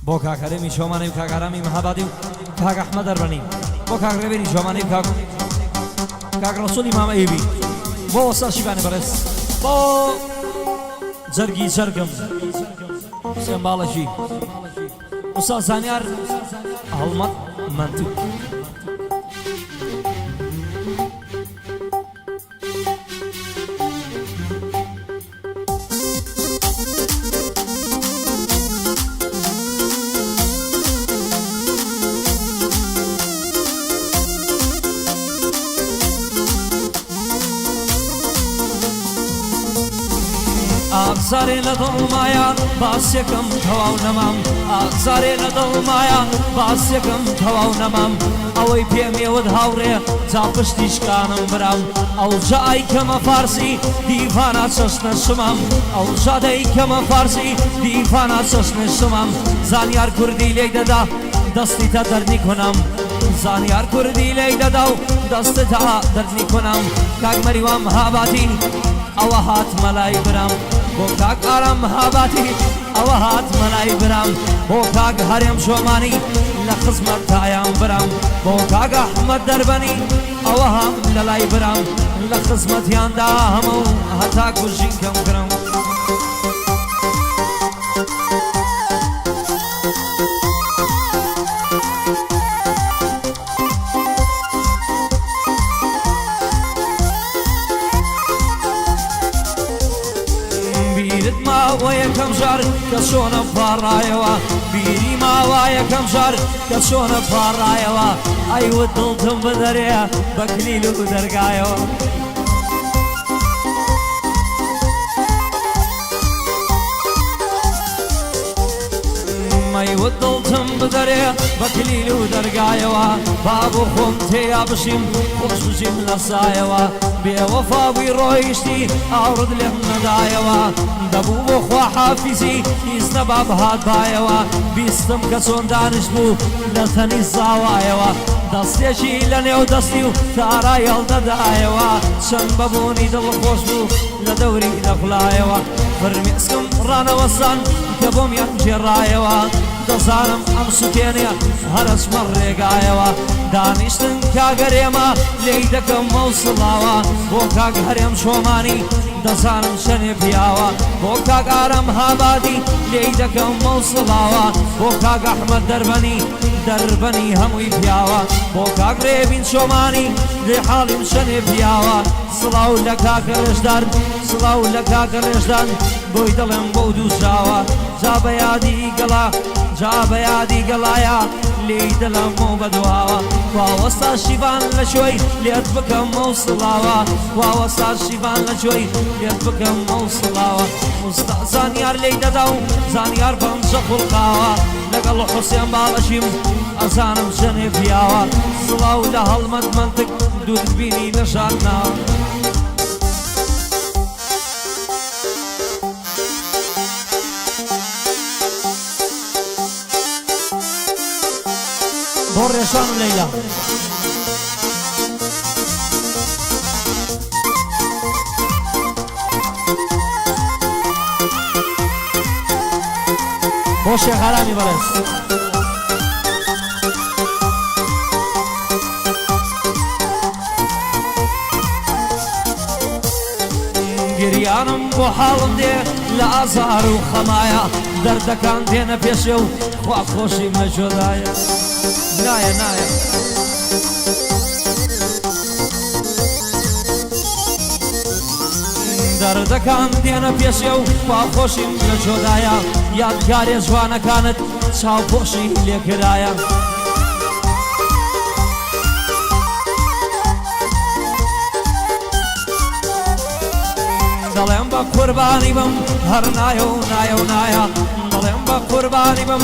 بۆ کاکەرەمی شۆمانەی و کاکارامی مەهابادی و کاک ئەحمەد دەربەنی بۆ کاکڕێبێنی شۆمانەی و کاک ڕەسوولی مامە ئێبی بۆ وەستا شیبانێ بەڕێز بۆ جەرگی جەرگم حوسێن باڵەشی ئوستاد زانیار هەڵمەت مەنتوق ئازارێ لە دڵمایە باسیەکەم تەواو نەمام ئازارێ لە دڵمایە باسیەکەم تەواو نەمام ئەوەی پێمێوت هاوڕێ جا پشتی شکانم برام ئەو جای کەمە فارسی دیڤانە چەشنە شمام ئەو جادەی کەمە فارسی دیڤانە چەشنە شمام زانیار کوردی لێی دەدا دەستی تا دەرنی کنم زانیار کوردی لێی دەدا و دەستی تا دەرنی کنم کاک مەریوان مەهابادی ئەوە هات مەلای برام بۆ کاک ئارام مەهابادی ئەوە هات مەلای برام بۆ کاک هەرێم شۆمانی لە خزمەت تایان برام بۆ کاک ئەحمەد دەربەنی ئەوە هەم لە لای برام لە خزمەتیاندا هەموو هەتا کوژین کەم کرم ماوە یەکەم جار کە چۆنە پاڕایەوە بیری ماوە یەکەم جار کە چۆنە پاڕایەوە ئەیوت دڵتم بدەرێ بە کلیل و دەرگایەوە ئەیوت دڵتم بدەرێ بە کلیل و دەرگایەوە با بۆ خۆم تێیا بشیم خۆش بژیم لە سایەوە بێوەفاوی ڕۆیشتی ئاورد لێم نەدایەوە دەبوو بۆ خوا حافیزی هیچ نەبا بەهات بایەوە بیستم کە چۆن دانیشت بوو لە تەنی زاوایەوە دەستێکی لە نێو دەستی و تارای هەڵدەدایەوە چەند بەبوونی دڵخۆش بوو لە دەوری دەخلایەوە فرمێسکم ڕانەوەسان کە بۆم یەک جێڕایەوە دەزانم ئەم سوتێنێ هەرچمە ڕێگایەوە دانیشتن کاگەرێمە لێی دەکەم مەوسڵاوە بۆ کاک هەرێم شۆمانی دەزانم شەنێ پیاوە بۆ کاک ئارام مەهابادی لێی دەکەم مەوسڵاوە بۆ کاک ئەحمەد دەربەنی هەمووی پیاوە بۆ کاک ڕێبین شۆمانی لێ حاڵیم شەنێ پیاوە سڵاو لە کاکە ڕێژدار سڵاو لە کاکە ڕێژدان بۆی دەڵێم بۆ دووشاوە جا بە یادی گەڵا جا بە یادی گەڵایە لێی دڵم و بەدواوە واوەستا شیبان لە شوۆی لێت بکەم مەوسڵاوە واوەستا شیبان لە شوۆی لێت بکەم مەوسڵاوە ئوستا زانیار لێی دەدا و زانیار بەم شەقوڵقاوە لەگەڵ حوسێن باڵەشیم ئەزانم ژەنێ پیاوە سڵاو لە هەڵمەت مەنتق دوود بینی لە شادناوە بۆ ڕێشان و لەیلا بۆ شێخ ئارامی بەڕێز گریانم بۆ حاڵم دێ لە ئازار و خەمایە دەردەکان دێنە پێشێ و خوا خۆشیم لە جۆدایە نایە نایە دەردەکان دێنە پێشێ و خوا خۆشیم لە جۆدایە یادگارێ جوانەکانت چاوپۆشی لێکرایە دەڵێم بە قوربانی بم هەر نایە و نایە و نایە دەڵێم بە قوربانی بم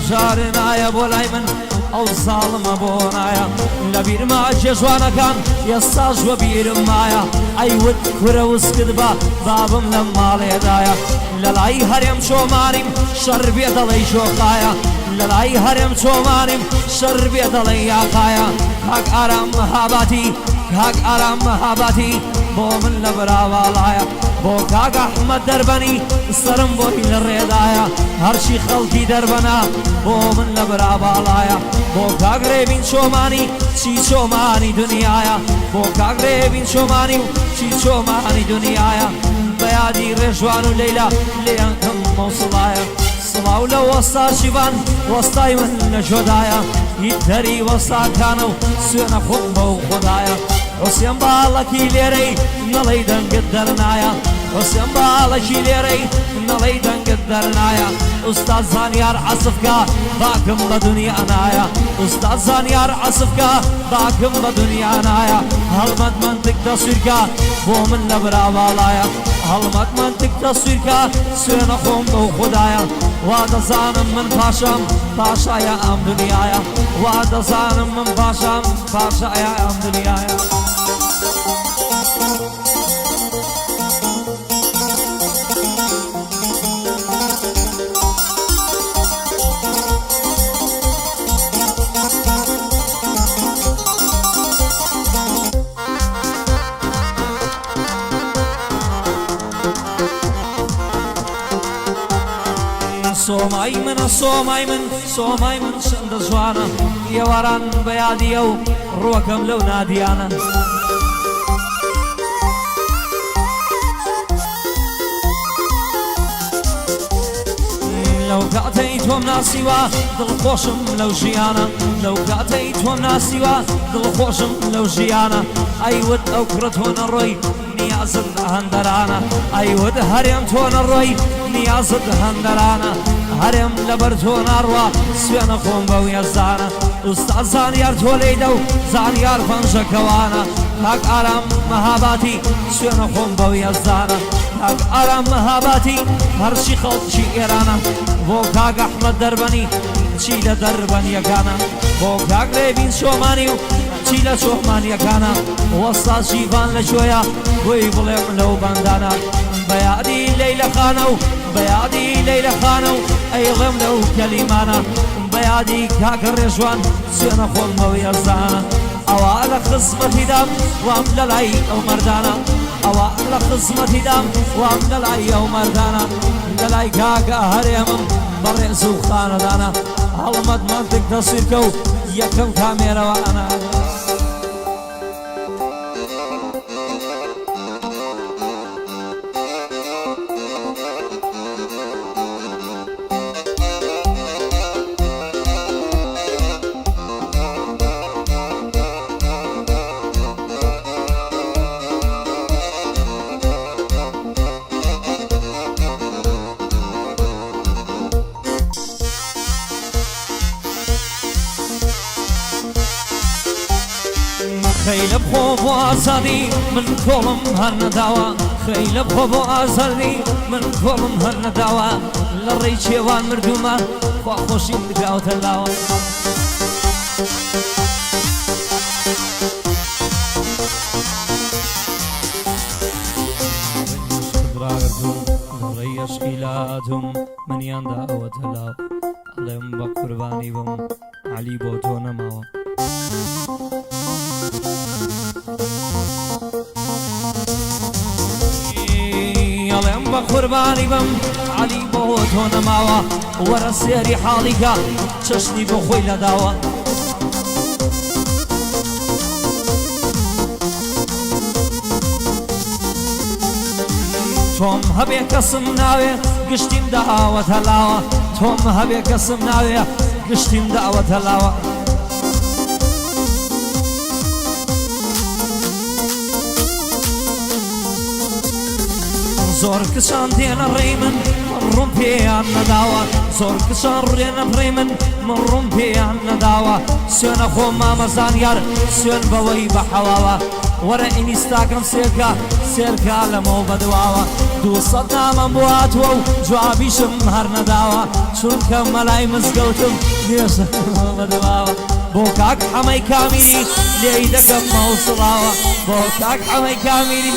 ژارە نایە بۆ لای من ئەو زاڵمە بۆ نایە لە بیرما جێژوانەکان ئێستاش وە بیرم مایە ئەیوت کورە وسکت بە بابم لە ماڵێدایە لە لای هەرێم چۆمانیم شەڕ بێ دەڵێی شۆخایە لە لای هەرێم چۆمانیم شەڕ بێ دەڵێی یاقایە کاک ئارام مەهابادی کاک ئارام مەهابادی بۆ من لە براواڵایە بۆ کاک ئەحمەد دەربەنی سرم بۆی لە ڕێدایە هەرچی خەڵکی دەربەنا بۆ من لە براواڵایە بۆ کاک ڕێبین چۆمانی چی چۆمانی دنیایە بۆ کاک ڕێبین چۆمانی و چی چۆمانی دنیایە بەیادی ڕێژوان و لەیلا لێیانکەم مۆسڵایە سڵاو لە وەستا شیبان وەستای من لە جۆدایە هیچ دەری وەستاکانە و سوێنە خۆم بەو خۆدایە حوسێن باڵەکی لێرەی نەڵەی دەنگت دەرنایە حوسێن باڵەکی لێرەی نەڵەی دەنگت دەرنایە ئوستاد زانیار عەسفکە باکم بە دنیا نایە ئوستاد زانیار عەسفکە باکم بە دنیا نایە هەڵمەت منتق تەسویرکە بۆ من لە براواڵایە هەڵمەت منتق تەسویرکە سوێنە خۆم بەو خودایە وا دەزانم من پاشام پاشایە ئەم دنیایە وا دەزانم من پاشام پاشایە ئەم دنیایە سۆمای منە سۆمای من سۆمای من چەندە جوانە ئێواران بەیادیە و ڕووەکەم لەو نادیانە لەو کاتەی تۆم ناسیوە دڵخۆشم لەو ژیانە لەو کاتەی تۆم ناسیوە دڵخۆشم لەو ژیانە ئەیوت ئەو کوڕە تۆ نەڕۆی نیازت هەندەرانە ئەیوت هەرێم تۆ نەڕۆی نیازت هەندەرانە هەرێم لەبەر تۆ ناڕوە سوێنە خۆم بەو یەزانە ئوستاد زانیار تۆ لێیدە و زانیار پەنجەکەوانە کاک ئارام مەهاباتی سوێنە خۆم بەو یەزانە کاک ئارام مەهاباتی هەرچی خەڵکی ئێرانە بۆ کاک ئەحمەد دەربەنی چی لە دەربەنیەکانە بۆ کاک ڕێبین چۆمانی و چی لە چۆمانیەکانە وەستا جیڤان لە جۆیە بۆی بڵێم لەو بەندانە بەیادی لەیلە خانە و بەیادی لەیلە خانە و ئەیڵێم لەو کەلیمانە بەیادی کاکە ڕێژوان سوێنە خۆم بەو یەزانە ئەوە لە خزمەتیدام وام لە لای ئەو مەردانە ئەوە لە خزمەتیدام وام لە لای ئەو مەردانە لە لای کاکە هەرێمم بەڕێز و خانەدانە هەڵمەت منتق تەسویرکە و یەکەم کامێرەوانە خەیلە بخۆ بۆ ئازادی من کۆڵم هەر نەداوە خەیلە بخۆ بۆ ئازادی من کۆڵم هەر نەداوە لە ڕێی کێوان مردومە خوا خۆشیم دراوتە لاوە ڕێی عەشقی لاتم منیان داوەتە لاو ئەڵێم بە قوربانی بم عەلی بۆ تۆ نەماوە ئەڵێم بە قوربانی بم عەلی بۆ تۆ نەماوە وەرە سێری حاڵیکە چەشنی بۆ خۆی لەداوە تۆم هەبێ کەسم ناوێ گشتیم داوەتە لاوە تۆم هەبێ کەسم ناوێ گشتیم داوەتە لاوە زۆر کچان دێنە ڕێی من ڕوون پێیان نەداوە زۆر کچان ڕێنە ڕێی من ڕوون پێیان نەداوە سوێنە خۆم مامە زانیار سوێن بەوەی بە حەواوە وەرە ئینیستاکەم سێرکە سێرکە لەمەوە بەدواوە 200 نامەم بواتوە و جوابیشم هەر نەداوە چونکە مەلای مزگەوتم نوێژە بەدواوە بۆ کاک حەمەی کامیری لێی دەکەم مەوسڵاوە بۆ کاک حەمەی کامیری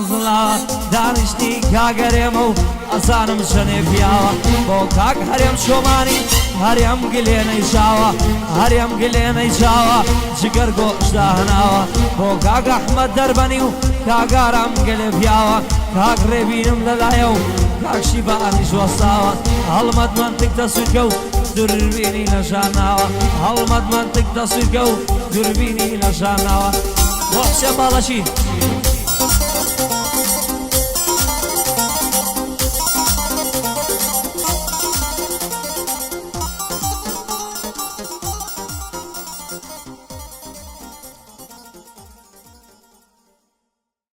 زڵاوە دانیشتی کاگەرێمە و ئەزانم چەنێ پیاوە بۆ کاک هەرێم شۆمانی هەرێم گلێنەی چاوە هەرێم گلێنەی چاوە جگەر گۆشدا هەناوە بۆ کاک ئەحمەد دەربەنی و کاگارم گەلێ پیاوە کاک ڕێبینم لەلایە و کاکشی بەئەنیش وەستاوە هەڵمەت منتیک دەسوودکە و دوربینی لەژاناوە هەڵمەت منتیک دەسوودکە و دوربینی لەژاناوە بۆ حسێن باڵەچی